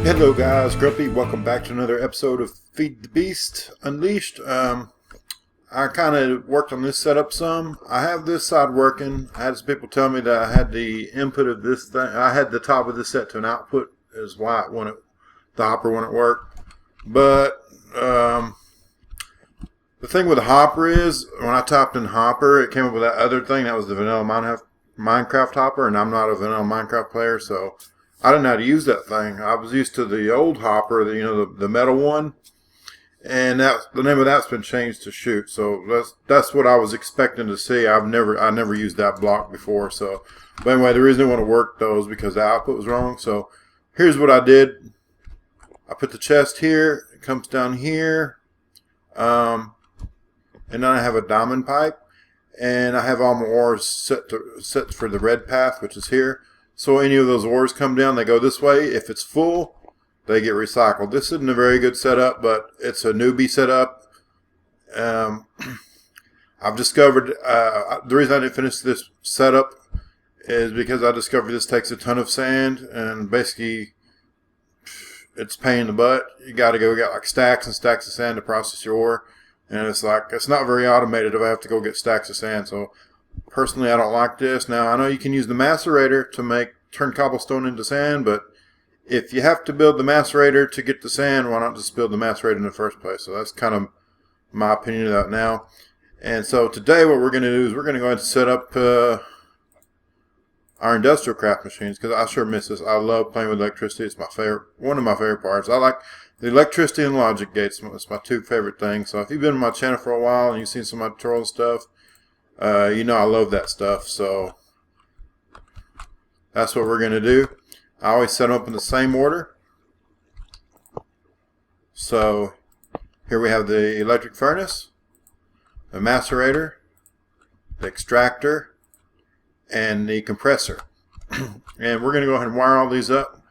Hello guys, Grumpy. Welcome back to another episode of Feed the Beast Unleashed. I kind of worked on this setup some. I have this side working. I had some people tell me that I had the input of this thing. I had the top of this set to an output is why it wouldn't, the hopper wouldn't work. But the thing with the hopper is when I typed in hopper, it came up with that other thing that was the vanilla Minecraft hopper, and I'm not a vanilla Minecraft player, so I didn't know how to use that thing. I was used to the old hopper, the metal one, and the name of that's been changed to shoot. So that's what I was expecting to see. I never used that block before. So, but anyway, the reason I want to work those because the output was wrong. So here's what I did. I put the chest here. It comes down here, and then I have a diamond pipe, and I have all my ores set for the red path, which is here. So any of those ores come down, they go this way. If it's full, they get recycled. This isn't a very good setup, but it's a newbie setup. I've discovered, the reason I didn't finish this setup is because I discovered this takes a ton of sand, and basically it's a pain in the butt. You got like stacks and stacks of sand to process your ore, and it's not very automated if I have to go get stacks of sand. So personally, I don't like this. Now, I know you can use the macerator to turn cobblestone into sand, but if you have to build the macerator to get the sand, why not just build the macerator in the first place? So that's kind of my opinion of that now. And so today what we're going to do is we're going to go ahead and set up our IndustrialCraft machines, because I sure miss this. I love playing with electricity. It's one of my favorite parts. I like the electricity and logic gates. It's my two favorite things. So if you've been on my channel for a while and you've seen some of my tutorial stuff, you know I love that stuff, so that's what we're going to do. I always set them up in the same order. So here we have the electric furnace, the macerator, the extractor, and the compressor. And we're going to go ahead and wire all these up.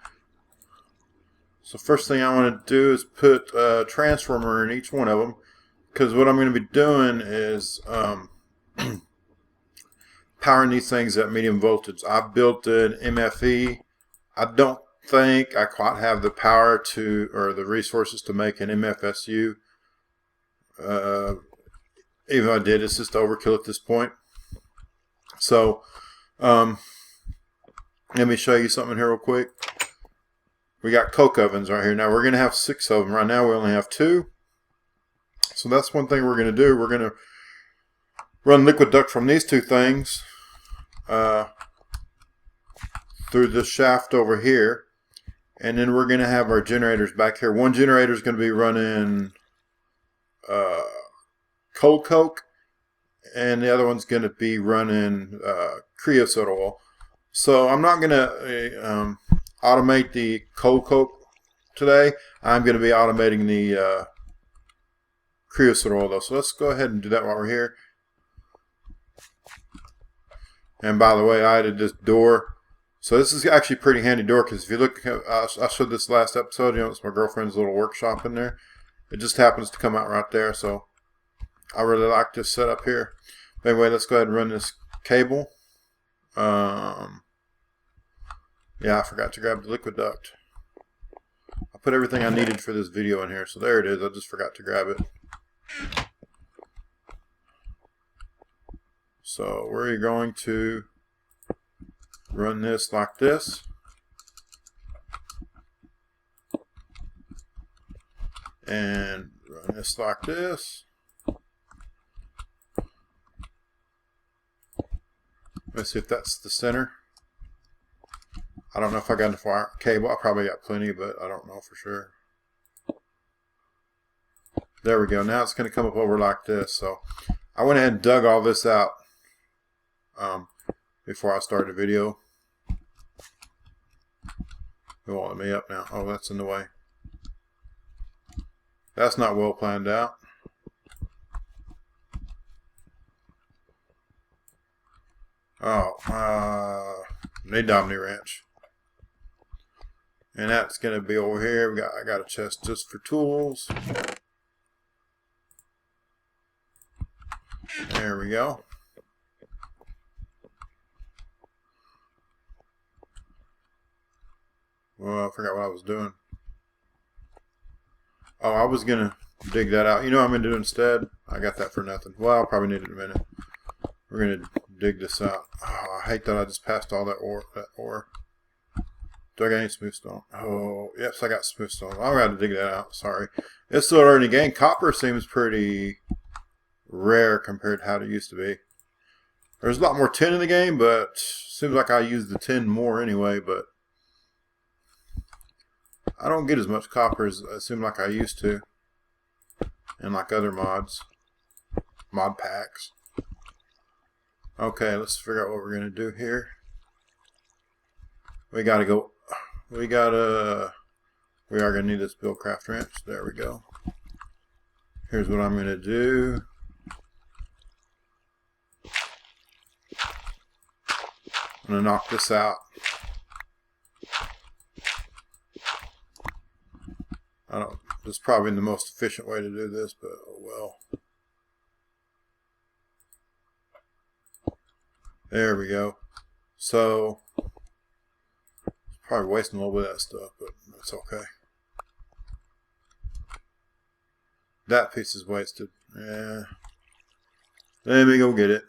So first thing I want to do is put a transformer in each one of them, because what I'm going to be doing is powering these things at medium voltage. I've built an MFE. I don't think I quite have the power or the resources to make an MFSU. Even if I did, it's just overkill at this point. So let me show you something here real quick. We got coke ovens right here. Now we're going to have 6 of them. Right now we only have 2. So that's one thing we're going to do. We're going to run liquid duct from these 2 things through this shaft over here, and then we're going to have our generators back here. One generator is going to be running cold coke, and the other one's going to be running creosote oil. So I'm not going to automate the cold coke today. I'm going to be automating the creosote oil though. So let's go ahead and do that while we're here. And by the way, I added this door. So this is actually a pretty handy door, because if you look, I showed this last episode, it's my girlfriend's little workshop in there. It just happens to come out right there. So I really like this setup here. Anyway, let's go ahead and run this cable. Yeah, I forgot to grab the liquid duct. I put everything I needed for this video in here. So there it is. I just forgot to grab it. So we're going to run this like this. And run this like this. Let's see if that's the center. I don't know if I got enough wire cable. I probably got plenty, but I don't know for sure. There we go. Now it's going to come up over like this. So I went ahead and dug all this out before I started the video. It won't let me up now. Oh, that's in the way. That's not well planned out. Oh, need Omni wrench. And that's going to be over here. I got a chest just for tools. There we go. Well, I forgot what I was doing. Oh, I was going to dig that out. You know what I'm going to do instead? I got that for nothing. Well, I'll probably need it in a minute. We're going to dig this out. Oh, I hate that I just passed all that ore. Do I got any smooth stone? Oh, yes, I got smooth stone. I'll have to dig that out. Sorry. It's still early in the game. Copper seems pretty rare compared to how it used to be. There's a lot more tin in the game, but seems like I use the tin more anyway, but I don't get as much copper as it seemed like I used to in like other mod packs. Okay, let's figure out what we're going to do here. We are going to need this build craft wrench. There we go. Here's what I'm going to do. I'm going to knock this out. This is probably the most efficient way to do this, but oh well. There we go. So, probably wasting a little bit of that stuff, but that's okay. That piece is wasted. Yeah. Let me go get it.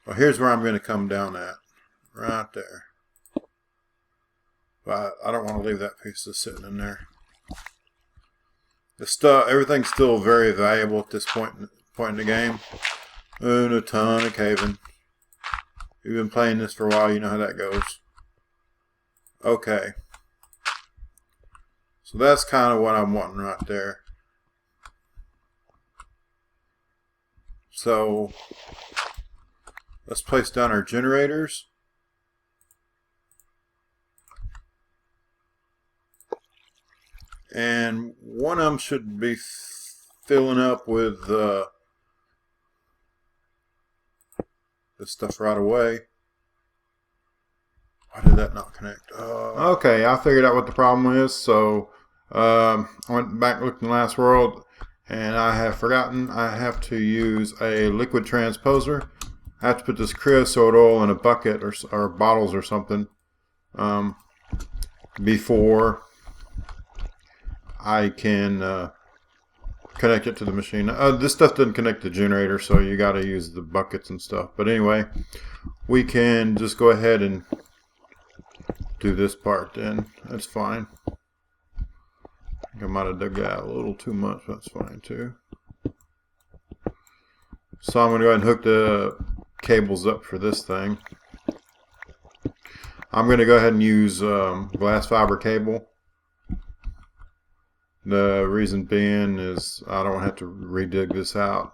Well, here's where I'm going to come down at. Right there. But I don't want to leave that piece just sitting in there. The stuff, everything's still very valuable at this point in the game. And a ton of caving. You've been playing this for a while, you know how that goes. Okay. So that's kind of what I'm wanting right there. So let's place down our generators. And one of them should be filling up with this stuff right away. Why did that not connect? Okay, I figured out what the problem is. So I went back and looked in the last world, and I have forgotten I have to use a liquid transposer. I have to put this creosote oil in a bucket or bottles or something before I can connect it to the machine. This stuff doesn't connect to the generator, so you got to use the buckets and stuff. But anyway, we can just go ahead and do this part then. That's fine. I think I might have dug that out a little too much. That's fine too. So I'm going to go ahead and hook the cables up for this thing. I'm going to go ahead and use glass fiber cable. The reason being is I don't have to redig this out.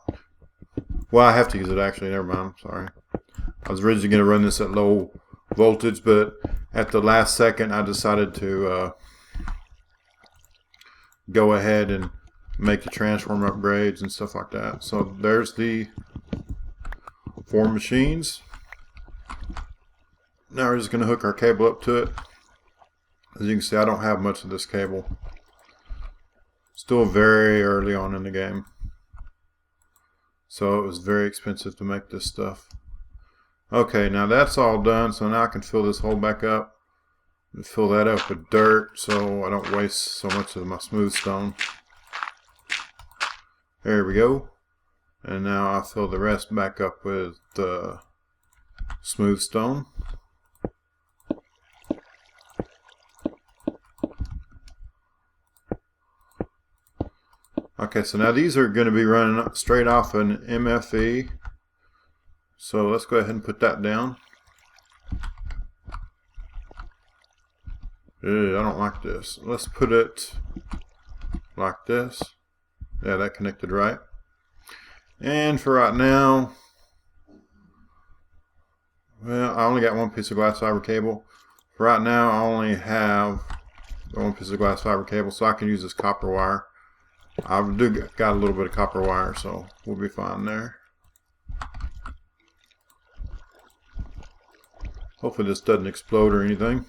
Well, I have to use it actually. Never mind. Sorry. I was originally going to run this at low voltage, but at the last second I decided to go ahead and make the transformer upgrades and stuff like that. So there's the 4 machines. Now we're just going to hook our cable up to it. As you can see, I don't have much of this cable. Still very early on in the game. So it was very expensive to make this stuff. Okay, now that's all done, so now I can fill this hole back up. And fill that up with dirt so I don't waste so much of my smooth stone. There we go. And now I'll fill the rest back up with smooth stone. Okay, so now these are going to be running straight off an MFE. So let's go ahead and put that down. Ew, I don't like this. Let's put it like this. Yeah, that connected right. And for right now, well, I only got one piece of glass fiber cable. For right now, I only have one piece of glass fiber cable, so I can use this copper wire. I do got a little bit of copper wire, so we'll be fine there. Hopefully this doesn't explode or anything.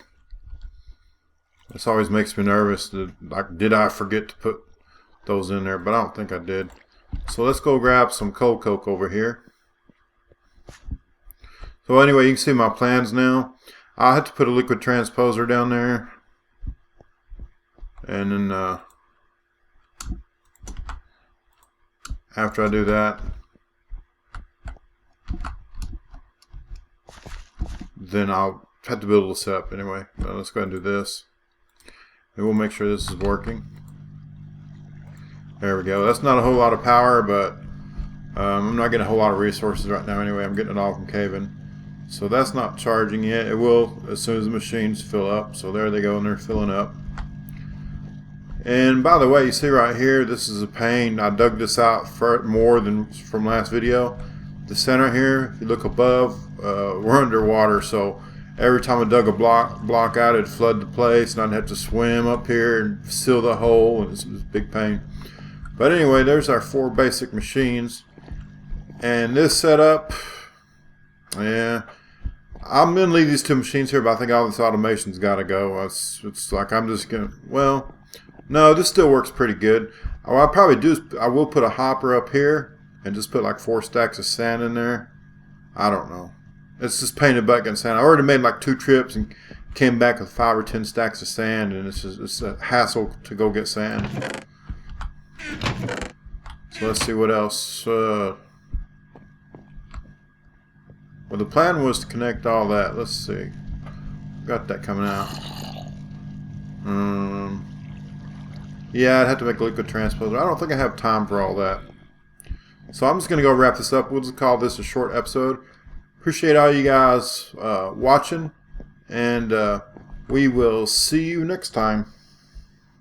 This always makes me nervous. Did I forget to put those in there? But I don't think I did. So let's go grab some cold coke over here. So anyway, you can see my plans now. I had to put a liquid transposer down there. And then after I do that, then I'll have to build a setup anyway. Let's go ahead and do this. And we'll make sure this is working. There we go. That's not a whole lot of power, but I'm not getting a whole lot of resources right now anyway. I'm getting it all from caving. So that's not charging yet. It will as soon as the machines fill up. So there they go, and they're filling up. And by the way, you see right here, this is a pain. I dug this out for more than from last video. The center here, if you look above, we're underwater, so every time I dug a block out, it'd flood the place, and I'd have to swim up here and seal the hole, and it's a big pain. But anyway, there's our 4 basic machines. And this setup, yeah, I'm going to leave these 2 machines here, but I think all this automation's got to go. It's like I'm just going to, well, no, this still works pretty good. What I'll probably do is I will put a hopper up here and just put like 4 stacks of sand in there. I don't know. It's just painted bucket and sand. I already made like 2 trips and came back with 5 or 10 stacks of sand, and it's a hassle to go get sand. So let's see what else. Well, the plan was to connect all that. Let's see. Got that coming out. Yeah, I'd have to make a liquid transposer. I don't think I have time for all that. So I'm just going to go wrap this up. We'll just call this a short episode. Appreciate all you guys watching, and we will see you next time.